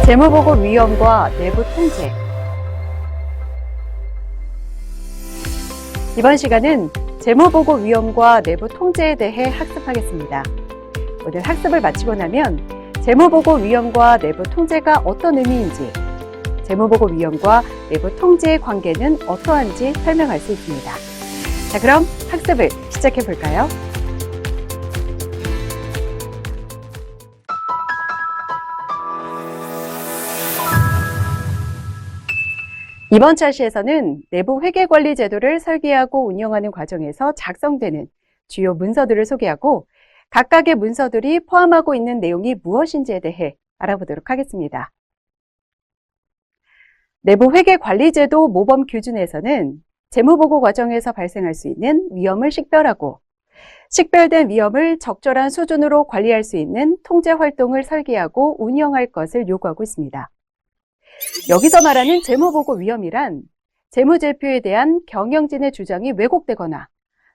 재무보고 위험과 내부 통제. 이번 시간은 재무보고 위험과 내부 통제에 대해 학습하겠습니다. 오늘 학습을 마치고 나면 재무보고 위험과 내부 통제가 어떤 의미인지, 재무보고 위험과 내부 통제의 관계는 어떠한지 설명할 수 있습니다. 자, 그럼 학습을 시작해 볼까요? 이번 차시에서는 내부 회계관리 제도를 설계하고 운영하는 과정에서 작성되는 주요 문서들을 소개하고 각각의 문서들이 포함하고 있는 내용이 무엇인지에 대해 알아보도록 하겠습니다. 내부 회계관리 제도 모범 규준에서는 재무보고 과정에서 발생할 수 있는 위험을 식별하고 식별된 위험을 적절한 수준으로 관리할 수 있는 통제 활동을 설계하고 운영할 것을 요구하고 있습니다. 여기서 말하는 재무보고 위험이란 재무제표에 대한 경영진의 주장이 왜곡되거나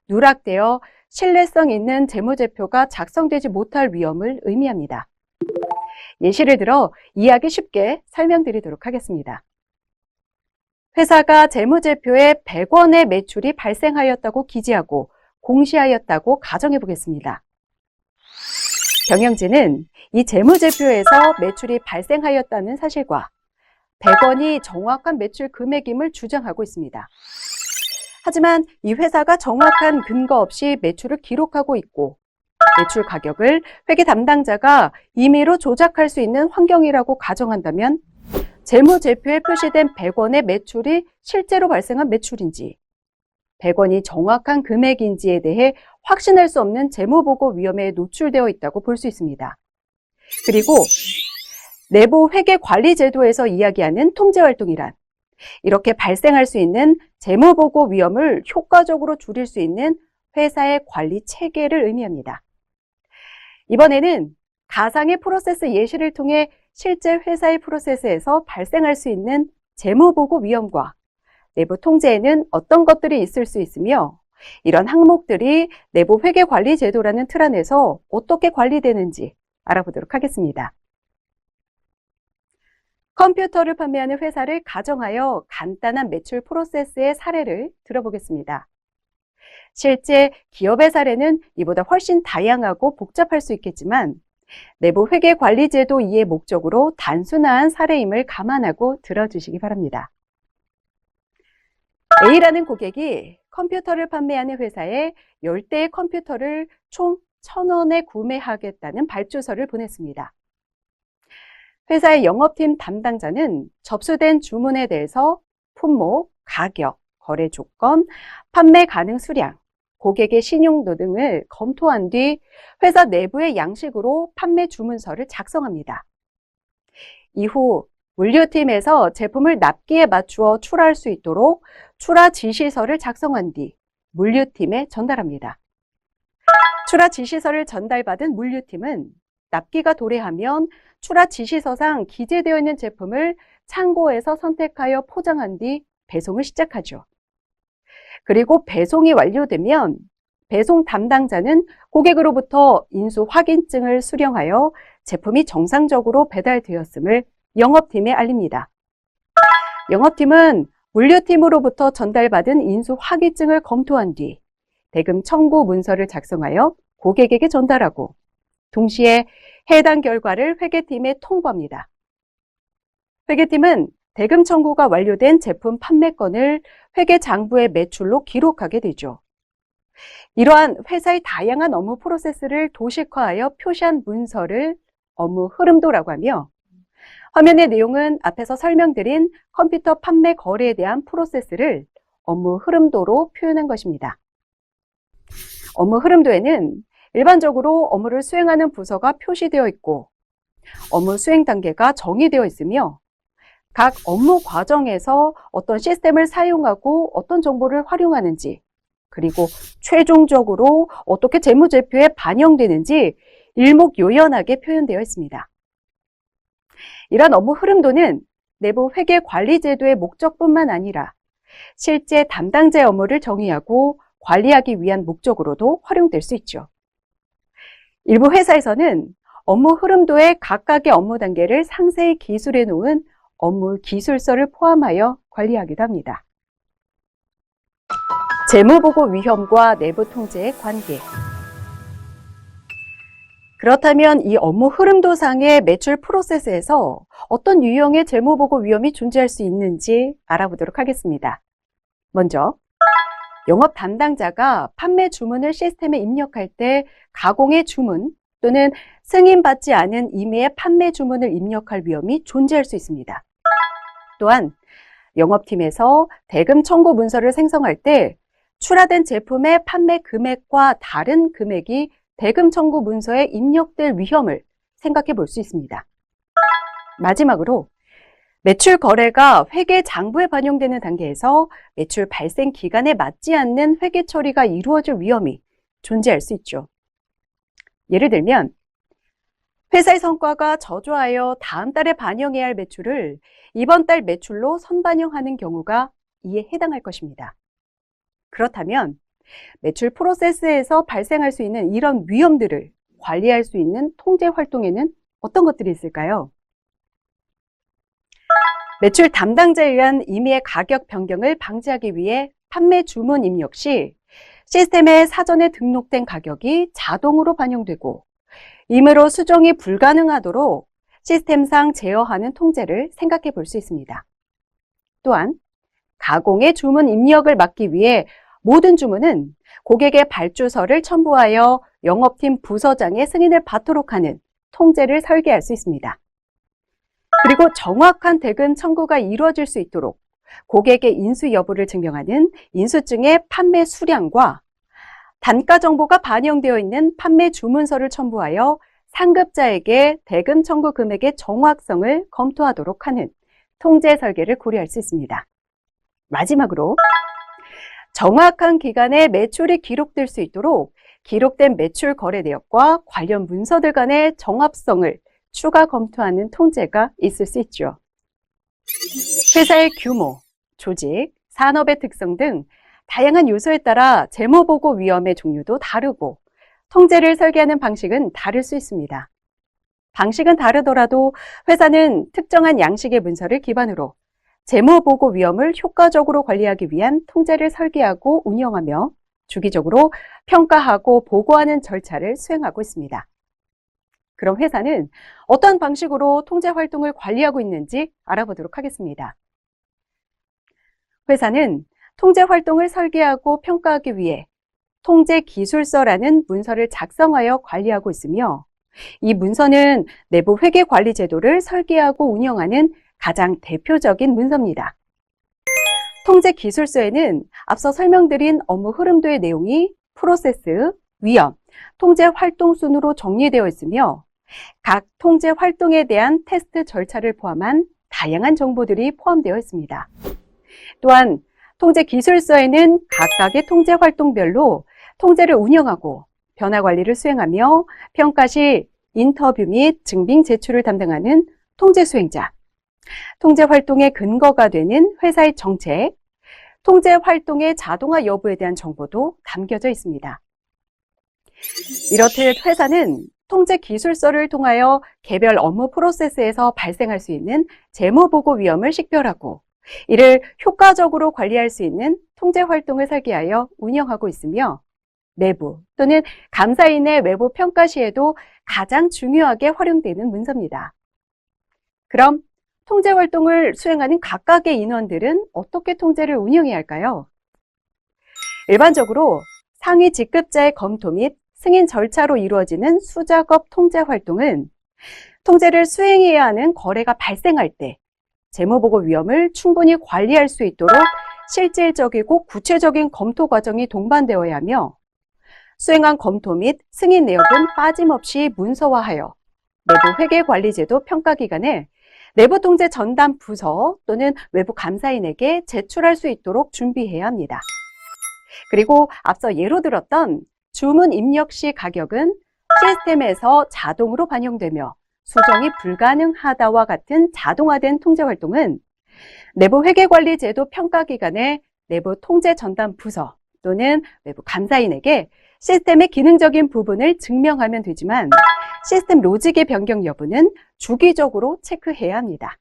누락되어 신뢰성 있는 재무제표가 작성되지 못할 위험을 의미합니다. 예시를 들어 이해하기 쉽게 설명드리도록 하겠습니다. 회사가 재무제표에 100원의 매출이 발생하였다고 기재하고 공시하였다고 가정해 보겠습니다. 경영진은 이 재무제표에서 매출이 발생하였다는 사실과 100원이 정확한 매출 금액임을 주장하고 있습니다. 하지만 이 회사가 정확한 근거 없이 매출을 기록하고 있고 매출 가격을 회계 담당자가 임의로 조작할 수 있는 환경이라고 가정한다면 재무제표에 표시된 100원의 매출이 실제로 발생한 매출인지 100원이 정확한 금액인지에 대해 확신할 수 없는 재무보고 위험에 노출되어 있다고 볼 수 있습니다. 그리고 내부 회계관리제도에서 이야기하는 통제활동이란 이렇게 발생할 수 있는 재무보고 위험을 효과적으로 줄일 수 있는 회사의 관리 체계를 의미합니다. 이번에는 가상의 프로세스 예시를 통해 실제 회사의 프로세스에서 발생할 수 있는 재무보고 위험과 내부 통제에는 어떤 것들이 있을 수 있으며 이런 항목들이 내부 회계관리제도라는 틀 안에서 어떻게 관리되는지 알아보도록 하겠습니다. 컴퓨터를 판매하는 회사를 가정하여 간단한 매출 프로세스의 사례를 들어보겠습니다. 실제 기업의 사례는 이보다 훨씬 다양하고 복잡할 수 있겠지만 내부 회계관리제도 이해 목적으로 단순한 사례임을 감안하고 들어주시기 바랍니다. A라는 고객이 컴퓨터를 판매하는 회사에 10대의 컴퓨터를 총 1,000원에 구매하겠다는 발주서를 보냈습니다. 회사의 영업팀 담당자는 접수된 주문에 대해서 품목, 가격, 거래 조건, 판매 가능 수량, 고객의 신용도 등을 검토한 뒤 회사 내부의 양식으로 판매 주문서를 작성합니다. 이후 물류팀에서 제품을 납기에 맞추어 출하할 수 있도록 출하 지시서를 작성한 뒤 물류팀에 전달합니다. 출하 지시서를 전달받은 물류팀은 납기가 도래하면 출하 지시서상 기재되어 있는 제품을 창고에서 선택하여 포장한 뒤 배송을 시작하죠. 그리고 배송이 완료되면 배송 담당자는 고객으로부터 인수 확인증을 수령하여 제품이 정상적으로 배달되었음을 영업팀에 알립니다. 영업팀은 물류팀으로부터 전달받은 인수 확인증을 검토한 뒤 대금 청구 문서를 작성하여 고객에게 전달하고 동시에 해당 결과를 회계팀에 통보합니다. 회계팀은 대금 청구가 완료된 제품 판매건을 회계장부의 매출로 기록하게 되죠. 이러한 회사의 다양한 업무 프로세스를 도식화하여 표시한 문서를 업무 흐름도라고 하며 화면의 내용은 앞에서 설명드린 컴퓨터 판매 거래에 대한 프로세스를 업무 흐름도로 표현한 것입니다. 업무 흐름도에는 일반적으로 업무를 수행하는 부서가 표시되어 있고 업무 수행 단계가 정의되어 있으며 각 업무 과정에서 어떤 시스템을 사용하고 어떤 정보를 활용하는지 그리고 최종적으로 어떻게 재무제표에 반영되는지 일목요연하게 표현되어 있습니다. 이러한 업무 흐름도는 내부 회계관리제도의 목적뿐만 아니라 실제 담당자의 업무를 정의하고 관리하기 위한 목적으로도 활용될 수 있죠. 일부 회사에서는 업무 흐름도의 각각의 업무 단계를 상세히 기술해 놓은 업무 기술서를 포함하여 관리하기도 합니다. 재무보고 위험과 내부 통제의 관계. 그렇다면 이 업무 흐름도상의 매출 프로세스에서 어떤 유형의 재무보고 위험이 존재할 수 있는지 알아보도록 하겠습니다. 먼저 영업 담당자가 판매 주문을 시스템에 입력할 때 가공의 주문 또는 승인받지 않은 임의의 판매 주문을 입력할 위험이 존재할 수 있습니다. 또한 영업팀에서 대금 청구 문서를 생성할 때 출하된 제품의 판매 금액과 다른 금액이 대금 청구 문서에 입력될 위험을 생각해 볼 수 있습니다. 마지막으로 매출 거래가 회계 장부에 반영되는 단계에서 매출 발생 기간에 맞지 않는 회계 처리가 이루어질 위험이 존재할 수 있죠. 예를 들면 회사의 성과가 저조하여 다음 달에 반영해야 할 매출을 이번 달 매출로 선반영하는 경우가 이에 해당할 것입니다. 그렇다면 매출 프로세스에서 발생할 수 있는 이런 위험들을 관리할 수 있는 통제 활동에는 어떤 것들이 있을까요? 매출 담당자에 의한 임의의 가격 변경을 방지하기 위해 판매 주문 입력 시 시스템에 사전에 등록된 가격이 자동으로 반영되고 임의로 수정이 불가능하도록 시스템상 제어하는 통제를 생각해 볼 수 있습니다. 또한 가공의 주문 입력을 막기 위해 모든 주문은 고객의 발주서를 첨부하여 영업팀 부서장의 승인을 받도록 하는 통제를 설계할 수 있습니다. 그리고 정확한 대금 청구가 이루어질 수 있도록 고객의 인수 여부를 증명하는 인수증의 판매 수량과 단가 정보가 반영되어 있는 판매 주문서를 첨부하여 상급자에게 대금 청구 금액의 정확성을 검토하도록 하는 통제 설계를 고려할 수 있습니다. 마지막으로 정확한 기간에 매출이 기록될 수 있도록 기록된 매출 거래 내역과 관련 문서들 간의 정합성을 추가 검토하는 통제가 있을 수 있죠. 회사의 규모, 조직, 산업의 특성 등 다양한 요소에 따라 재무보고 위험의 종류도 다르고 통제를 설계하는 방식은 다를 수 있습니다. 방식은 다르더라도 회사는 특정한 양식의 문서를 기반으로 재무보고 위험을 효과적으로 관리하기 위한 통제를 설계하고 운영하며 주기적으로 평가하고 보고하는 절차를 수행하고 있습니다. 그럼 회사는 어떤 방식으로 통제 활동을 관리하고 있는지 알아보도록 하겠습니다. 회사는 통제 활동을 설계하고 평가하기 위해 통제 기술서라는 문서를 작성하여 관리하고 있으며 이 문서는 내부 회계 관리 제도를 설계하고 운영하는 가장 대표적인 문서입니다. 통제 기술서에는 앞서 설명드린 업무 흐름도의 내용이 프로세스, 위험, 통제 활동 순으로 정리되어 있으며 각 통제 활동에 대한 테스트 절차를 포함한 다양한 정보들이 포함되어 있습니다. 또한 통제 기술서에는 각각의 통제 활동별로 통제를 운영하고 변화 관리를 수행하며 평가 시 인터뷰 및 증빙 제출을 담당하는 통제 수행자, 통제 활동의 근거가 되는 회사의 정책, 통제 활동의 자동화 여부에 대한 정보도 담겨져 있습니다. 이렇듯 회사는 통제 기술서를 통하여 개별 업무 프로세스에서 발생할 수 있는 재무보고 위험을 식별하고 이를 효과적으로 관리할 수 있는 통제 활동을 설계하여 운영하고 있으며 내부 또는 감사인의 외부 평가 시에도 가장 중요하게 활용되는 문서입니다. 그럼 통제 활동을 수행하는 각각의 인원들은 어떻게 통제를 운영해야 할까요? 일반적으로 상위 직급자의 검토 및 승인 절차로 이루어지는 수작업 통제 활동은 통제를 수행해야 하는 거래가 발생할 때 재무보고 위험을 충분히 관리할 수 있도록 실질적이고 구체적인 검토 과정이 동반되어야 하며 수행한 검토 및 승인 내역은 빠짐없이 문서화하여 내부 회계관리제도 평가기관에 내부 통제 전담 부서 또는 외부 감사인에게 제출할 수 있도록 준비해야 합니다. 그리고 앞서 예로 들었던 주문 입력 시 가격은 시스템에서 자동으로 반영되며 수정이 불가능하다와 같은 자동화된 통제 활동은 내부 회계관리제도 평가기관의 내부 통제 전담 부서 또는 외부 감사인에게 시스템의 기능적인 부분을 증명하면 되지만 시스템 로직의 변경 여부는 주기적으로 체크해야 합니다.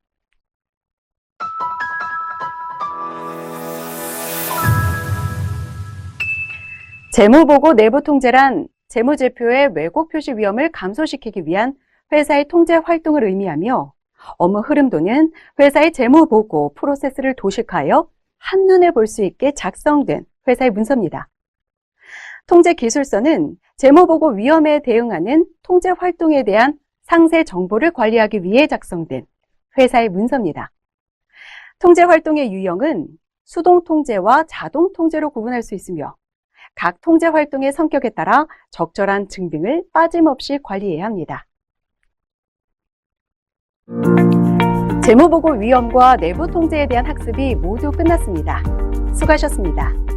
재무보고 내부 통제란 재무제표의 왜곡 표시 위험을 감소시키기 위한 회사의 통제 활동을 의미하며 업무 흐름도는 회사의 재무보고 프로세스를 도식하여 한눈에 볼 수 있게 작성된 회사의 문서입니다. 통제기술서는 재무보고 위험에 대응하는 통제 활동에 대한 상세 정보를 관리하기 위해 작성된 회사의 문서입니다. 통제 활동의 유형은 수동 통제와 자동 통제로 구분할 수 있으며 각 통제 활동의 성격에 따라 적절한 증빙을 빠짐없이 관리해야 합니다. 재무보고 위험과 내부 통제에 대한 학습이 모두 끝났습니다. 수고하셨습니다.